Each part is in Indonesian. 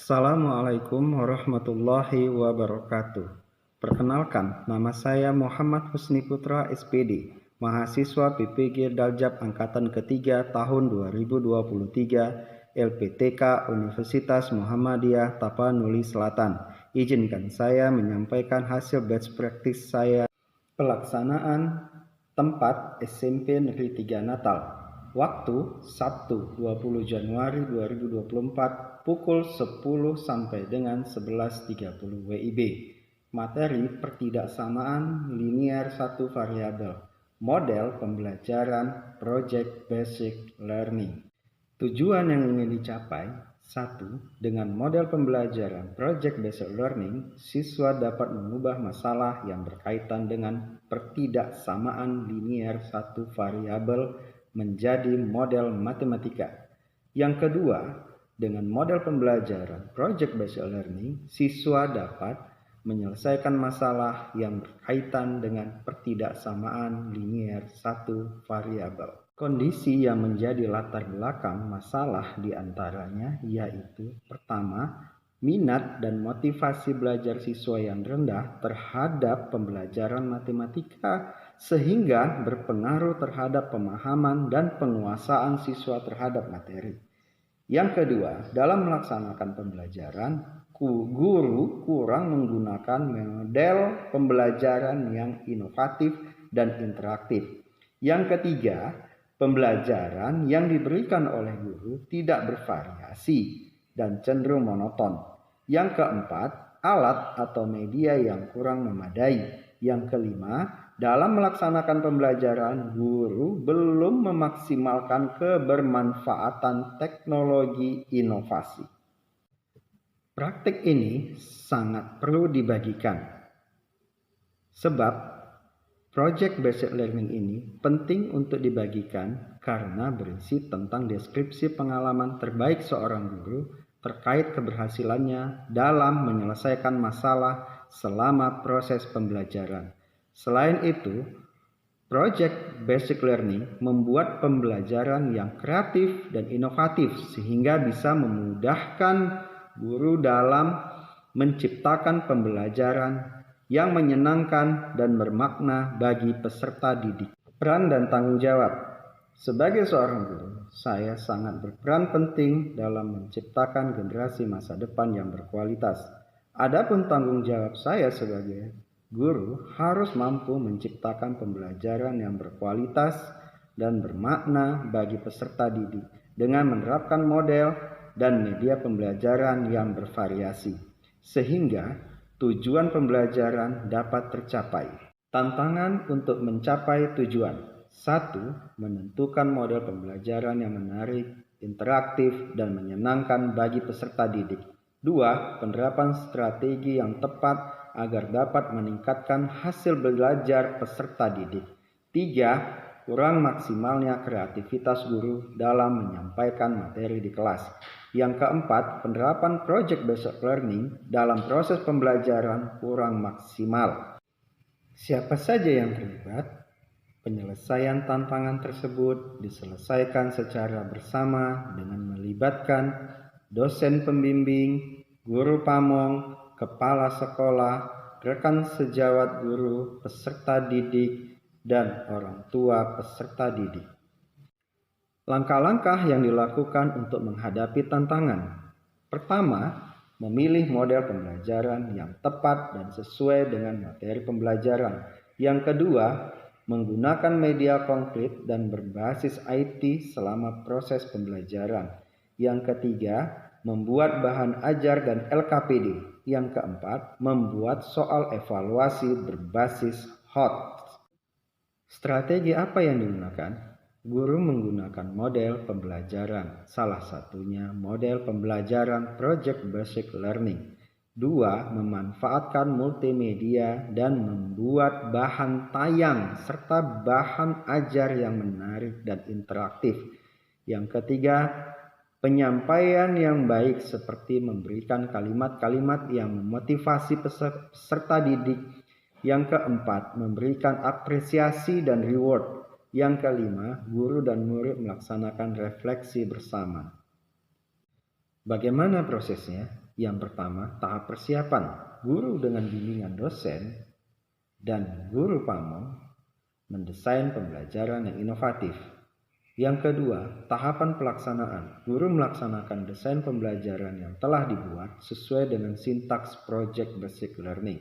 Assalamualaikum warahmatullahi wabarakatuh. Perkenalkan, nama saya Muhammad Husni Putra SPD, mahasiswa PPG Daljab Angkatan Ketiga tahun 2023, LPTK Universitas Muhammadiyah Tapanuli Selatan. Izinkan saya menyampaikan hasil batch practice saya. Pelaksanaan tempat SMP Negeri 3 Natal. Waktu Sabtu 20 Januari 2024 pukul 10 sampai dengan 11.30 WIB. Materi pertidaksamaan linear satu variabel. Model pembelajaran Project Basic Learning. Tujuan yang ingin dicapai: 1. Dengan model pembelajaran Project Based Learning, siswa dapat mengubah masalah yang berkaitan dengan pertidaksamaan linear satu variabel menjadi model matematika. Yang kedua, dengan model pembelajaran Project Based Learning, siswa dapat menyelesaikan masalah yang berkaitan dengan pertidaksamaan linear satu variabel. Kondisi yang menjadi latar belakang masalah diantaranya yaitu: pertama, minat dan motivasi belajar siswa yang rendah terhadap pembelajaran matematika sehingga berpengaruh terhadap pemahaman dan penguasaan siswa terhadap materi. Yang kedua, dalam melaksanakan pembelajaran, guru kurang menggunakan model pembelajaran yang inovatif dan interaktif. Yang ketiga, pembelajaran yang diberikan oleh guru tidak bervariasi dan cenderung monoton. Yang keempat, alat atau media yang kurang memadai. Yang kelima, dalam melaksanakan pembelajaran, guru belum memaksimalkan kebermanfaatan teknologi inovasi. Praktik ini sangat perlu dibagikan, sebab Project Based Learning ini penting untuk dibagikan karena berisi tentang deskripsi pengalaman terbaik seorang guru terkait keberhasilannya dalam menyelesaikan masalah selama proses pembelajaran. Selain itu, Project Basic Learning membuat pembelajaran yang kreatif dan inovatif sehingga bisa memudahkan guru dalam menciptakan pembelajaran yang menyenangkan dan bermakna bagi peserta didik. Peran dan tanggung jawab. Sebagai seorang guru, saya sangat berperan penting dalam menciptakan generasi masa depan yang berkualitas. Adapun tanggung jawab saya sebagai guru harus mampu menciptakan pembelajaran yang berkualitas dan bermakna bagi peserta didik dengan menerapkan model dan media pembelajaran yang bervariasi, sehingga tujuan pembelajaran dapat tercapai. Tantangan untuk mencapai tujuan: 1. Menentukan model pembelajaran yang menarik, interaktif, dan menyenangkan bagi peserta didik. 2. Penerapan strategi yang tepat agar dapat meningkatkan hasil belajar peserta didik. 3. Kurang maksimalnya kreativitas guru dalam menyampaikan materi di kelas. Yang keempat, penerapan Project Based Learning dalam proses pembelajaran kurang maksimal. Siapa saja yang terlibat? Penyelesaian tantangan tersebut diselesaikan secara bersama dengan melibatkan dosen pembimbing, guru pamong, kepala sekolah, rekan sejawat guru, peserta didik, dan orang tua peserta didik. Langkah-langkah yang dilakukan untuk menghadapi tantangan. Pertama, memilih model pembelajaran yang tepat dan sesuai dengan materi pembelajaran. Yang kedua, menggunakan media konkret dan berbasis IT selama proses pembelajaran. Yang ketiga, membuat bahan ajar dan LKPD. Yang keempat, membuat soal evaluasi berbasis HOT. Strategi apa yang digunakan? Guru menggunakan model pembelajaran, salah satunya model pembelajaran Project Basic Learning. 2. Memanfaatkan multimedia dan membuat bahan tayang serta bahan ajar yang menarik dan interaktif. Yang ketiga, penyampaian yang baik seperti memberikan kalimat-kalimat yang memotivasi peserta didik. Yang keempat, memberikan apresiasi dan reward. Yang kelima, guru dan murid melaksanakan refleksi bersama. Bagaimana prosesnya? Yang pertama, tahap persiapan guru dengan bimbingan dosen dan guru pamong mendesain pembelajaran yang inovatif. Yang kedua, tahapan pelaksanaan. Guru melaksanakan desain pembelajaran yang telah dibuat sesuai dengan sintaks Project Basic Learning.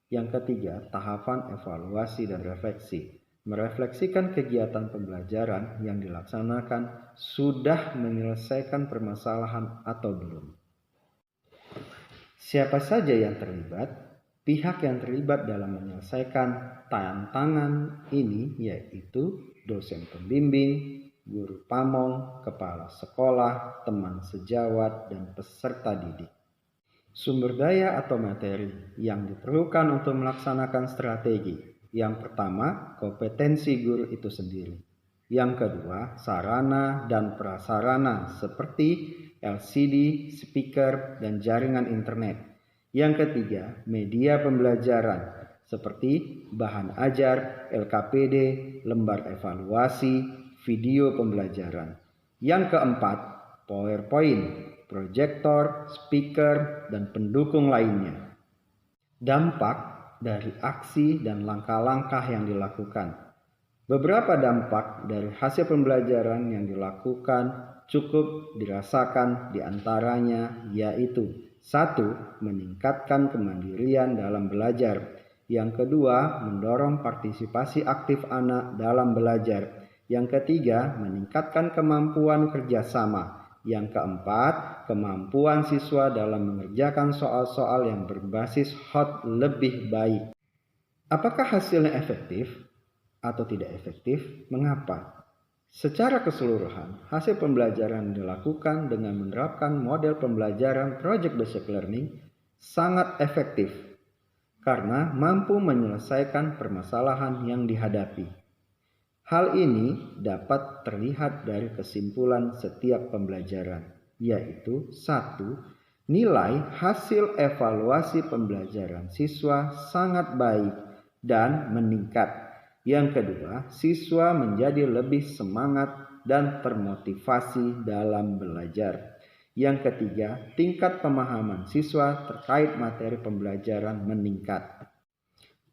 Yang ketiga, tahapan evaluasi dan refleksi. Merefleksikan kegiatan pembelajaran yang dilaksanakan sudah menyelesaikan permasalahan atau belum. Siapa saja yang terlibat? Pihak yang terlibat dalam menyelesaikan tantangan ini yaitu dosen pembimbing, guru pamong, kepala sekolah, teman sejawat, dan peserta didik. Sumber daya atau materi yang diperlukan untuk melaksanakan strategi. Yang pertama, kompetensi guru itu sendiri. Yang kedua, sarana dan prasarana seperti LCD, speaker, dan jaringan internet. Yang ketiga, media pembelajaran seperti bahan ajar, LKPD, lembar evaluasi, video pembelajaran. Yang keempat, PowerPoint, proyektor, speaker, dan pendukung lainnya. Dampak dari aksi dan langkah-langkah yang dilakukan. Beberapa dampak dari hasil pembelajaran yang dilakukan cukup dirasakan diantaranya yaitu 1. Meningkatkan kemandirian dalam belajar. Yang kedua, mendorong partisipasi aktif anak dalam belajar. Yang ketiga, meningkatkan kemampuan kerjasama. Yang keempat, kemampuan siswa dalam mengerjakan soal-soal yang berbasis hot lebih baik. Apakah hasilnya efektif atau tidak efektif? Mengapa? Secara keseluruhan, hasil pembelajaran dilakukan dengan menerapkan model pembelajaran Project Basic Learning sangat efektif karena mampu menyelesaikan permasalahan yang dihadapi. Hal ini dapat terlihat dari kesimpulan setiap pembelajaran, yaitu 1. Nilai hasil evaluasi pembelajaran siswa sangat baik dan meningkat. Yang kedua, siswa menjadi lebih semangat dan termotivasi dalam belajar. Yang ketiga, tingkat pemahaman siswa terkait materi pembelajaran meningkat.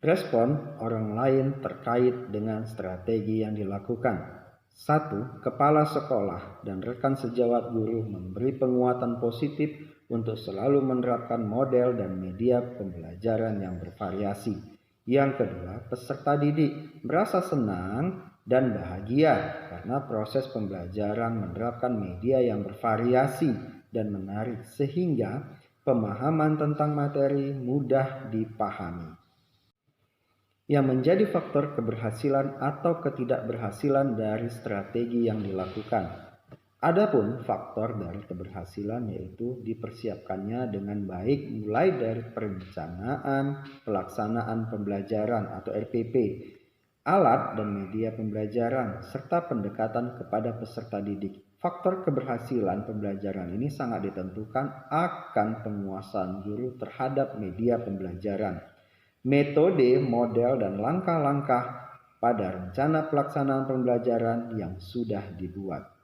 Respon orang lain terkait dengan strategi yang dilakukan. 1. Kepala sekolah dan rekan sejawat guru memberi penguatan positif untuk selalu menerapkan model dan media pembelajaran yang bervariasi. Yang kedua, peserta didik merasa senang dan bahagia karena proses pembelajaran menerapkan media yang bervariasi dan menarik sehingga pemahaman tentang materi mudah dipahami. Yang menjadi faktor keberhasilan atau ketidakberhasilan dari strategi yang dilakukan. Adapun faktor dari keberhasilan yaitu dipersiapkannya dengan baik mulai dari perencanaan, pelaksanaan pembelajaran atau RPP, alat dan media pembelajaran, serta pendekatan kepada peserta didik. Faktor keberhasilan pembelajaran ini sangat ditentukan akan penguasaan guru terhadap media pembelajaran, metode, model, dan langkah-langkah pada rencana pelaksanaan pembelajaran yang sudah dibuat.